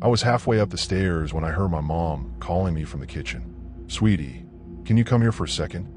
I was halfway up the stairs when I heard my mom calling me from the kitchen. "Sweetie, can you come here for a second?"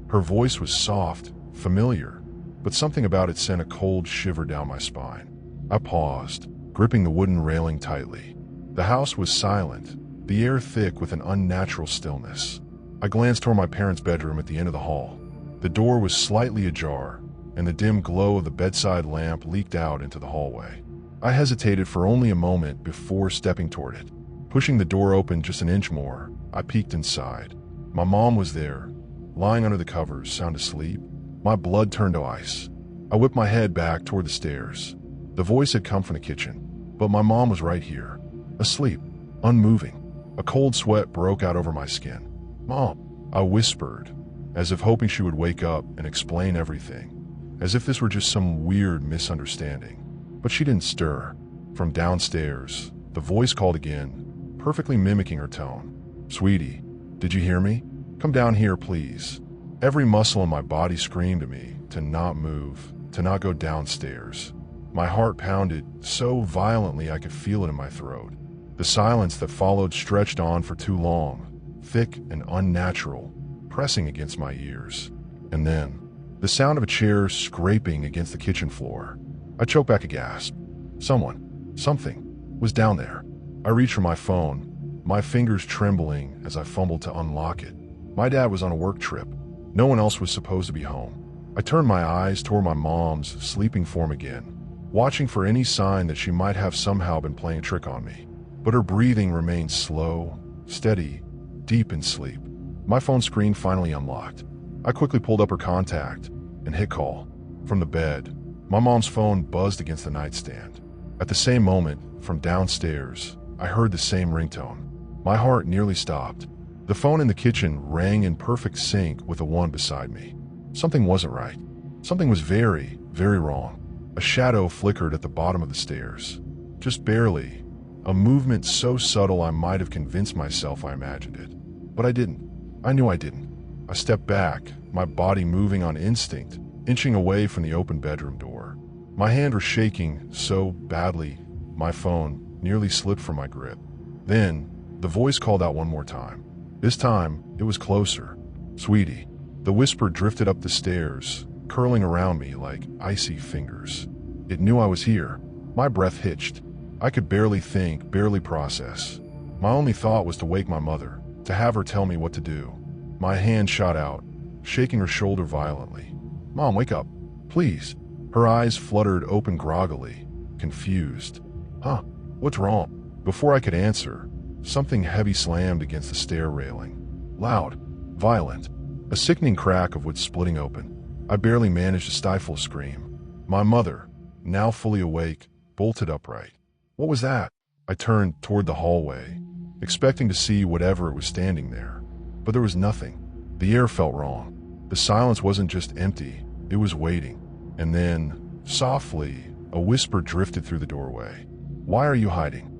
Her voice was soft, familiar, but something about it sent a cold shiver down my spine. I paused, gripping the wooden railing tightly. The house was silent, the air thick with an unnatural stillness. I glanced toward my parents' bedroom at the end of the hall. The door was slightly ajar, and the dim glow of the bedside lamp leaked out into the hallway. I hesitated for only a moment before stepping toward it. Pushing the door open just an inch more, I peeked inside. My mom was there, lying under the covers, sound asleep. My blood turned to ice. I whipped my head back toward the stairs. The voice had come from the kitchen, but my mom was right here, asleep, unmoving. A cold sweat broke out over my skin. "Mom," I whispered, as if hoping she would wake up and explain everything, as if this were just some weird misunderstanding. But she didn't stir. From downstairs, the voice called again, perfectly mimicking her tone. "Sweetie, did you hear me? Come down here, please." Every muscle in my body screamed at me to not move, to not go downstairs. My heart pounded so violently I could feel it in my throat. The silence that followed stretched on for too long, thick and unnatural, pressing against my ears. And then, the sound of a chair scraping against the kitchen floor. I choked back a gasp. Something, was down there. I reached for my phone, my fingers trembling as I fumbled to unlock it. My dad was on a work trip. No one else was supposed to be home. I turned my eyes toward my mom's sleeping form again, watching for any sign that she might have somehow been playing a trick on me. But her breathing remained slow, steady, deep in sleep. My phone screen finally unlocked. I quickly pulled up her contact and hit call. From the bed, my mom's phone buzzed against the nightstand. At the same moment, from downstairs, I heard the same ringtone. My heart nearly stopped. The phone in the kitchen rang in perfect sync with the one beside me. Something wasn't right. Something was very, very wrong. A shadow flickered at the bottom of the stairs. Just barely. A movement so subtle I might have convinced myself I imagined it. But I didn't. I knew I didn't. I stepped back, my body moving on instinct, inching away from the open bedroom door. My hand was shaking so badly, my phone nearly slipped from my grip. Then, the voice called out one more time. This time, it was closer. "Sweetie." The whisper drifted up the stairs, curling around me like icy fingers. It knew I was here. My breath hitched. I could barely think, barely process. My only thought was to wake my mother, to have her tell me what to do. My hand shot out, shaking her shoulder violently. "Mom, wake up, please." Her eyes fluttered open groggily, confused. "Huh? What's wrong?" Before I could answer, something heavy slammed against the stair railing. Loud, violent, a sickening crack of wood splitting open. I barely managed to stifle a scream. My mother, now fully awake, bolted upright. What was that? I turned toward the hallway, expecting to see whatever was standing there. But there was nothing. The air felt wrong. The silence wasn't just empty, it was waiting. And then, softly, a whisper drifted through the doorway. "Why are you hiding?"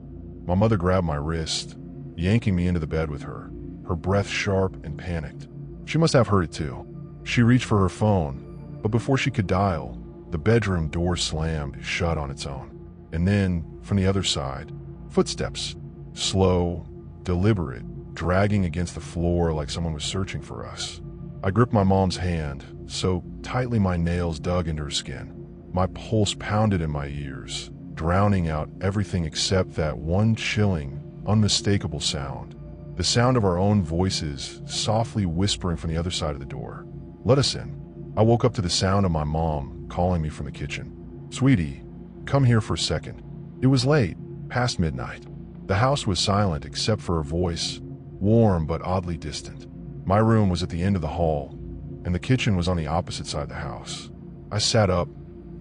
My mother grabbed my wrist, yanking me into the bed with her, her breath sharp and panicked. She must have heard it too. She reached for her phone, but before she could dial, the bedroom door slammed shut on its own. And then, from the other side, footsteps, slow, deliberate, dragging against the floor like someone was searching for us. I gripped my mom's hand, so tightly my nails dug into her skin. My pulse pounded in my ears, drowning out everything except that one chilling, unmistakable sound. The sound of our own voices softly whispering from the other side of the door. "Let us in." I woke up to the sound of my mom calling me from the kitchen. "Sweetie, come here for a second." It was late, past midnight. The house was silent except for her voice, warm but oddly distant. My room was at the end of the hall, and the kitchen was on the opposite side of the house. I sat up,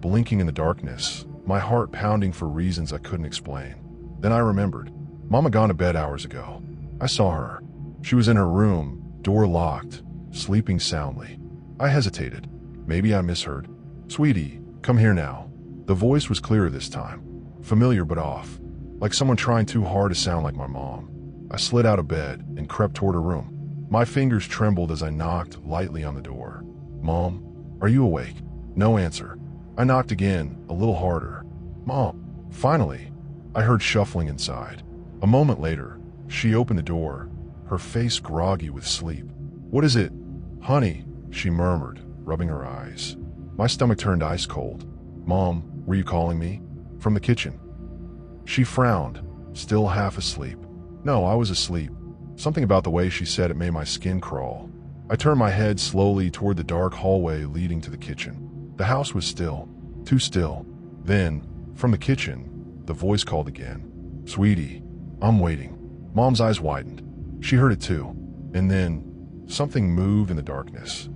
blinking in the darkness, my heart pounding for reasons I couldn't explain. Then I remembered. Mom had gone to bed hours ago. I saw her. She was in her room, door locked, sleeping soundly. I hesitated. Maybe I misheard. "Sweetie, come here now." The voice was clearer this time, familiar but off, like someone trying too hard to sound like my mom. I slid out of bed and crept toward her room. My fingers trembled as I knocked lightly on the door. "Mom, are you awake?" No answer. I knocked again, a little harder. "Mom." Finally, I heard shuffling inside. A moment later, she opened the door, her face groggy with sleep. "What is it? Honey," she murmured, rubbing her eyes. My stomach turned ice cold. "Mom, were you calling me?" From the kitchen. She frowned, still half asleep. No, I was asleep. Something about the way she said it made my skin crawl. I turned my head slowly toward the dark hallway leading to the kitchen. The house was still, too still. Then, from the kitchen, the voice called again. "Sweetie, I'm waiting." Mom's eyes widened. She heard it too. And then, something moved in the darkness.